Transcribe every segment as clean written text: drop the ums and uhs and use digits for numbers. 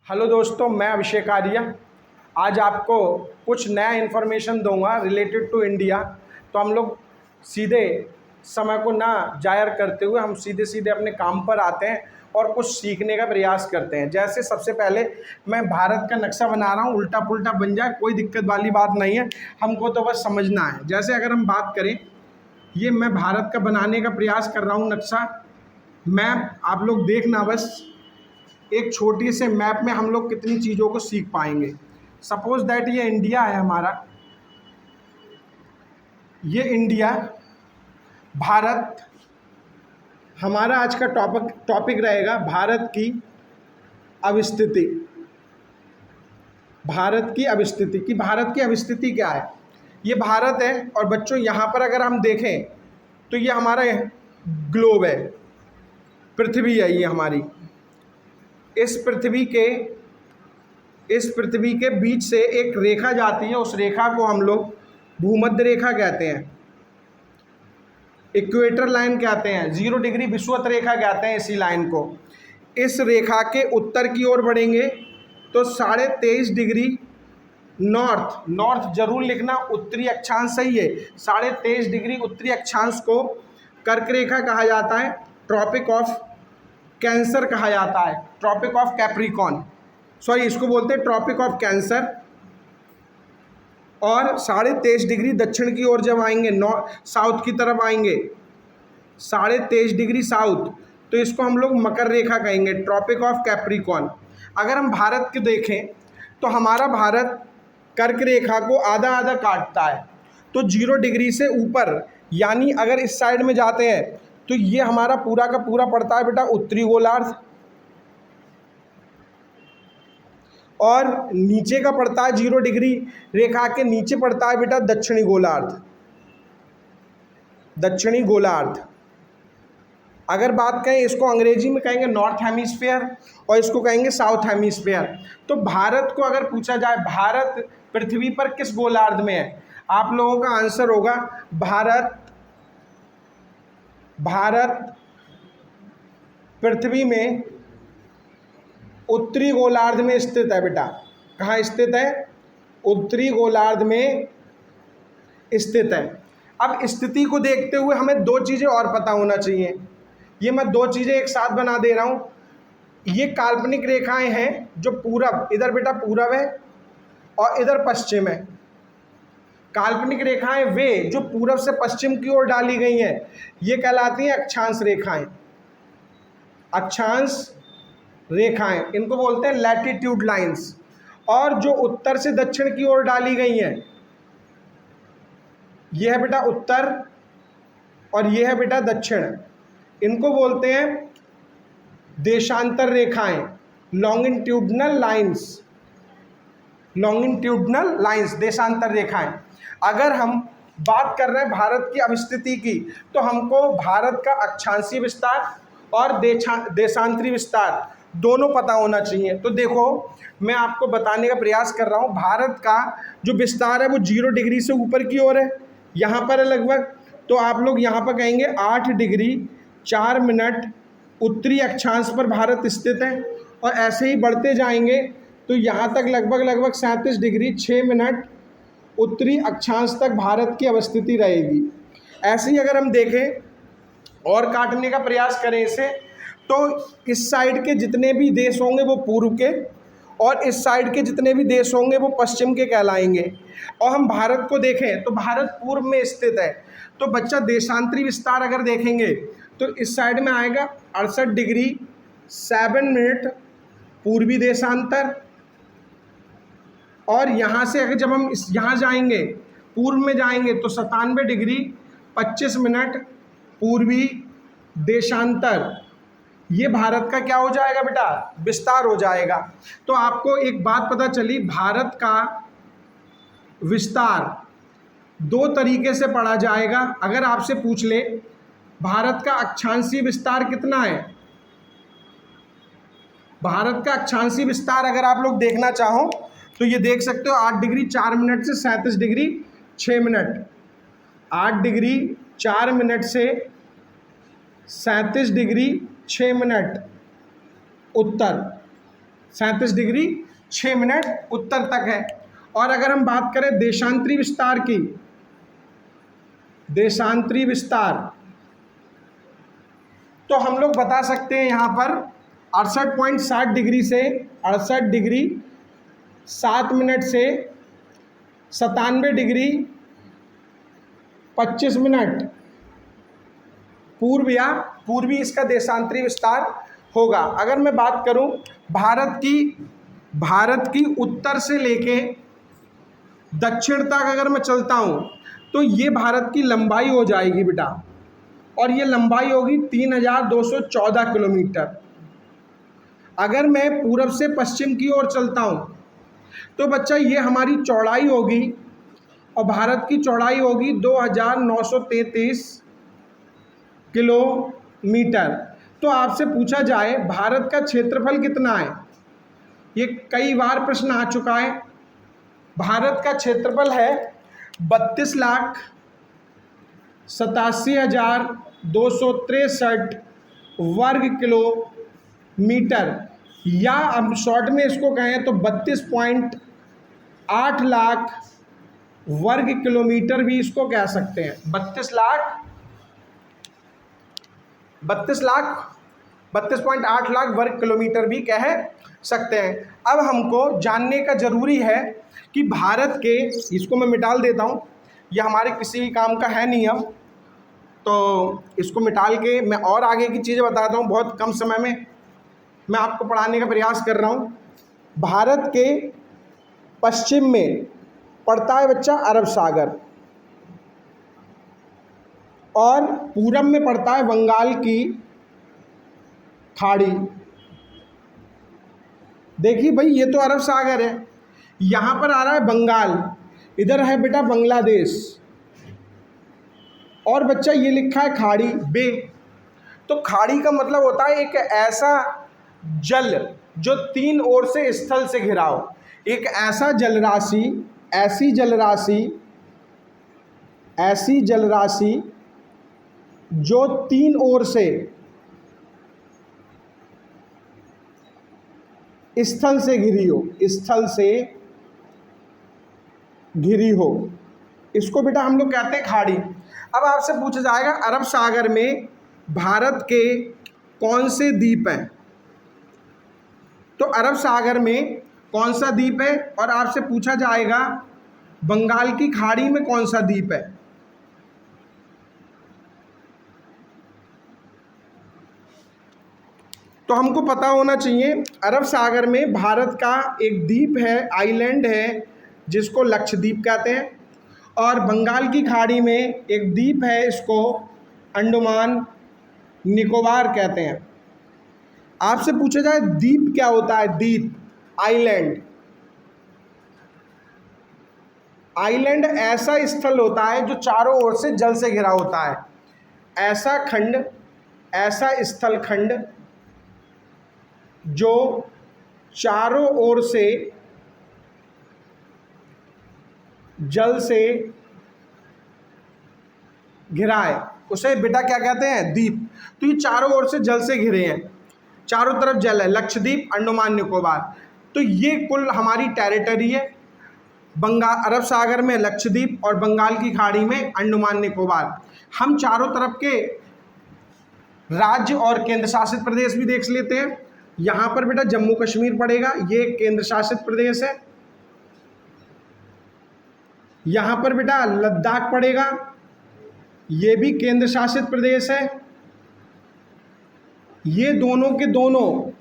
Hello दोस्तों, मैं अभिषेक आर्या आज आपको कुछ नया इन्फॉर्मेशन दूंगा रिलेटेड टू इंडिया। तो हम लोग सीधे समय को ना जाया करते हुए हम सीधे सीधे अपने काम पर आते हैं और कुछ सीखने का प्रयास करते हैं। जैसे सबसे पहले मैं भारत का नक्शा बना रहा हूँ, उल्टा पुल्टा बन जाए कोई दिक्कत वाली बात नहीं है, हमको तो बस समझना है। जैसे अगर हम बात करें, ये मैं भारत का बनाने का प्रयास कर रहा हूँ नक्शा, मैप। आप लोग देखना बस, एक छोटी से मैप में हम लोग कितनी चीज़ों को सीख पाएंगे। सपोज दैट ये इंडिया है हमारा, ये इंडिया, भारत। हमारा आज का टॉपिक रहेगा भारत की अवस्थिति। भारत की अवस्थिति कि भारत की अवस्थिति क्या है। ये भारत है और बच्चों यहाँ पर अगर हम देखें तो ये हमारा ग्लोब है, पृथ्वी है ये हमारी। इस पृथ्वी के बीच से एक रेखा जाती है, उस रेखा को हम लोग भूमध्य रेखा कहते हैं, इक्वेटर लाइन कहते हैं, 0 डिग्री विषुवत रेखा कहते हैं इसी लाइन को। इस रेखा के उत्तर की ओर बढ़ेंगे तो 23.5 डिग्री नॉर्थ जरूर लिखना, उत्तरी अक्षांश सही है। 23.5 डिग्री उत्तरी अक्षांश को कर्क रेखा कहा जाता है, ट्रॉपिक ऑफ कैंसर कहा जाता है, ट्रॉपिक ऑफ कैप्रिकॉन, सॉरी इसको बोलते हैं ट्रॉपिक ऑफ कैंसर। और 23.5 डिग्री दक्षिण की ओर जब आएंगे, साउथ की तरफ आएंगे, 23.5 डिग्री साउथ, तो इसको हम लोग मकर रेखा कहेंगे, ट्रॉपिक ऑफ कैप्रिकॉन। अगर हम भारत के देखें तो हमारा भारत कर्क रेखा को आधा आधा काटता है, तो 0 डिग्री से ऊपर, यानी अगर इस साइड में जाते हैं तो ये हमारा पूरा का पूरा पड़ता है बेटा उत्तरी गोलार्ध, और नीचे का पड़ता है 0 डिग्री रेखा के नीचे पड़ता है बेटा दक्षिणी गोलार्ध। दक्षिणी गोलार्ध अगर बात करें, इसको अंग्रेजी में कहेंगे नॉर्थ हेमिस्फीयर और इसको कहेंगे साउथ हेमिस्फीयर। तो भारत को अगर पूछा जाए भारत पृथ्वी पर किस गोलार्ध में है, आप लोगों का आंसर होगा भारत पृथ्वी में उत्तरी गोलार्ध में स्थित है बेटा। कहाँ स्थित है? उत्तरी गोलार्ध में स्थित है। अब स्थिति को देखते हुए हमें दो चीज़ें और पता होना चाहिए। ये मैं दो चीज़ें एक साथ बना दे रहा हूँ। ये काल्पनिक रेखाएं हैं जो पूरब, इधर बेटा पूरब है और इधर पश्चिम है। काल्पनिक रेखाएं वे जो पूरब से पश्चिम की ओर डाली गई हैं, ये कहलाती हैं अक्षांश रेखाएं। अक्षांश रेखाएं इनको बोलते हैं लैटिट्यूड लाइंस। और जो उत्तर से दक्षिण की ओर डाली गई हैं, यह है बेटा उत्तर और यह है बेटा दक्षिण, इनको बोलते हैं देशांतर रेखाएं, लॉन्गिट्यूडनल लाइंस। लॉन्गिट्यूडनल लाइंस, देशांतर रेखाएं। अगर हम बात कर रहे हैं भारत की अवस्थिति की, तो हमको भारत का अक्षांशीय विस्तार और देशांतरी विस्तार दोनों पता होना चाहिए। तो देखो, मैं आपको बताने का प्रयास कर रहा हूँ, भारत का जो विस्तार है वो 0 डिग्री से ऊपर की ओर है, यहाँ पर है लगभग। तो आप लोग यहाँ पर कहेंगे 8 डिग्री 4 मिनट उत्तरी अक्षांश पर भारत स्थित है, और ऐसे ही बढ़ते जाएंगे तो यहाँ तक लगभग 37 डिग्री 6 मिनट उत्तरी अक्षांश तक भारत की अवस्थिति रहेगी। ऐसे ही अगर हम देखें और काटने का प्रयास करें इसे, तो इस साइड के जितने भी देश होंगे वो पूर्व के, और इस साइड के जितने भी देश होंगे वो पश्चिम के कहलाएंगे। और हम भारत को देखें तो भारत पूर्व में स्थित है। तो बच्चा देशांतरी विस्तार अगर देखेंगे तो इस साइड में आएगा 68 डिग्री 7 मिनट पूर्वी देशांतर, और यहाँ से अगर जब हम यहाँ जाएंगे पूर्व में जाएंगे तो 97 डिग्री 25 मिनट पूर्वी देशांतर। ये भारत का क्या हो जाएगा बेटा? विस्तार हो जाएगा। तो आपको एक बात पता चली, भारत का विस्तार दो तरीके से पढ़ा जाएगा। अगर आपसे पूछ ले भारत का अक्षांशीय विस्तार कितना है, भारत का अक्षांशीय विस्तार अगर आप लोग देखना चाहो तो ये देख सकते हो, 8 डिग्री 4 मिनट से 37 डिग्री 6 मिनट, 8 डिग्री 4 मिनट से 37 डिग्री 6 मिनट उत्तर, 37 डिग्री 6 मिनट उत्तर तक है। और अगर हम बात करें देशांतरी विस्तार की, देशांतरी विस्तार, तो हम लोग बता सकते हैं यहाँ पर 68.60 डिग्री से 68 डिग्री 7 मिनट से 97 डिग्री 25 मिनट पूर्व या पूर्वी इसका देशांतरी विस्तार होगा। अगर मैं बात करूं भारत की उत्तर से लेके दक्षिण तक अगर मैं चलता हूं तो ये भारत की लंबाई हो जाएगी बेटा, और ये लंबाई होगी 3214 किलोमीटर। अगर मैं पूरब से पश्चिम की ओर चलता हूं तो बच्चा ये हमारी चौड़ाई होगी, और भारत की चौड़ाई होगी 2933 किलोमीटर। तो आपसे पूछा जाए भारत का क्षेत्रफल कितना है, ये कई बार प्रश्न आ चुका है। भारत का क्षेत्रफल है 32,87,263 वर्ग किलोमीटर, या हम शॉर्ट में इसको कहें तो 32.8 लाख वर्ग किलोमीटर भी इसको कह सकते हैं। 32.8 लाख वर्ग किलोमीटर भी कह सकते हैं। अब हमको जानने का ज़रूरी है कि भारत के, इसको मैं मिटाल देता हूँ, यह हमारे किसी भी काम का है नहीं, हम तो इसको मिटाल के मैं और आगे की चीज़ें बताता हूँ। बहुत कम समय में मैं आपको पढ़ाने का प्रयास कर रहा हूँ। भारत के पश्चिम में पड़ता है बच्चा अरब सागर, और पूरब में पड़ता है बंगाल की खाड़ी। देखिए भाई, ये तो अरब सागर है, यहाँ पर आ रहा है बंगाल, इधर है बेटा बांग्लादेश, और बच्चा ये लिखा है खाड़ी बे। तो खाड़ी का मतलब होता है एक ऐसा जल जो तीन ओर से स्थल से घिरा हो, एक ऐसा जलराशि, ऐसी जलराशि जो तीन ओर से स्थल से घिरी हो, इसको बेटा हम लोग कहते हैं खाड़ी। अब आपसे पूछा जाएगा अरब सागर में भारत के कौन से द्वीप हैं, तो अरब सागर में कौन सा द्वीप है, और आपसे पूछा जाएगा बंगाल की खाड़ी में कौन सा द्वीप है। तो हमको पता होना चाहिए अरब सागर में भारत का एक द्वीप है, आइलैंड है, जिसको लक्षद्वीप कहते हैं, और बंगाल की खाड़ी में एक द्वीप है, इसको अंडमान निकोबार कहते हैं। आपसे पूछा जाए द्वीप क्या होता है, द्वीप, आइलैंड ऐसा स्थल होता है जो चारों ओर से जल से घिरा होता है। ऐसा खंड, ऐसा स्थल खंड जो चारों ओर से जल से घिरा है, उसे बेटा क्या कहते हैं, द्वीप। तो ये चारों ओर से जल से घिरे हैं, चारों तरफ जल है, लक्षद्वीप, अंडमान निकोबार। तो ये कुल हमारी टेरिटरी है। अरब सागर में लक्षद्वीप और बंगाल की खाड़ी में अंडमान निकोबार। हम चारों तरफ के राज्य और केंद्र शासित प्रदेश भी देख लेते हैं। यहाँ पर बेटा जम्मू कश्मीर पड़ेगा, ये केंद्र शासित प्रदेश है। यहाँ पर बेटा लद्दाख पड़ेगा, ये भी केंद्र शासित प्रदेश है। ये दोनों के दोनों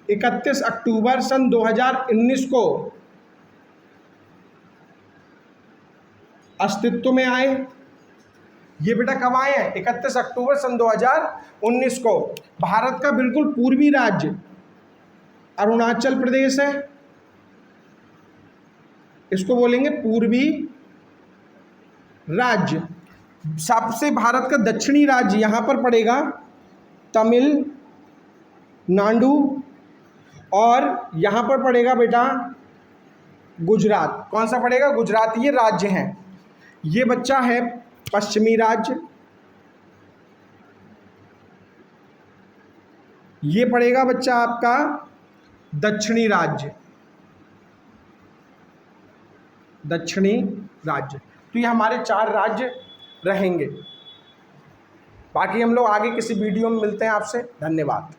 31 अक्टूबर सन 2019 को अस्तित्व में आए। ये बेटा कब आए हैं, 31 अक्टूबर सन 2019 को। भारत का बिल्कुल पूर्वी राज्य अरुणाचल प्रदेश है, इसको बोलेंगे पूर्वी राज्य। सबसे भारत का दक्षिणी राज्य यहाँ पर पड़ेगा तमिलनाडु, और यहाँ पर पड़ेगा बेटा गुजरात। कौन सा पड़ेगा, गुजरात। ये राज्य हैं। ये बच्चा है पश्चिमी राज्य, ये पड़ेगा बच्चा आपका दक्षिणी राज्य, दक्षिणी राज्य। तो ये हमारे 4 राज्य रहेंगे। बाकी हम लोग आगे किसी वीडियो में मिलते हैं आपसे। धन्यवाद।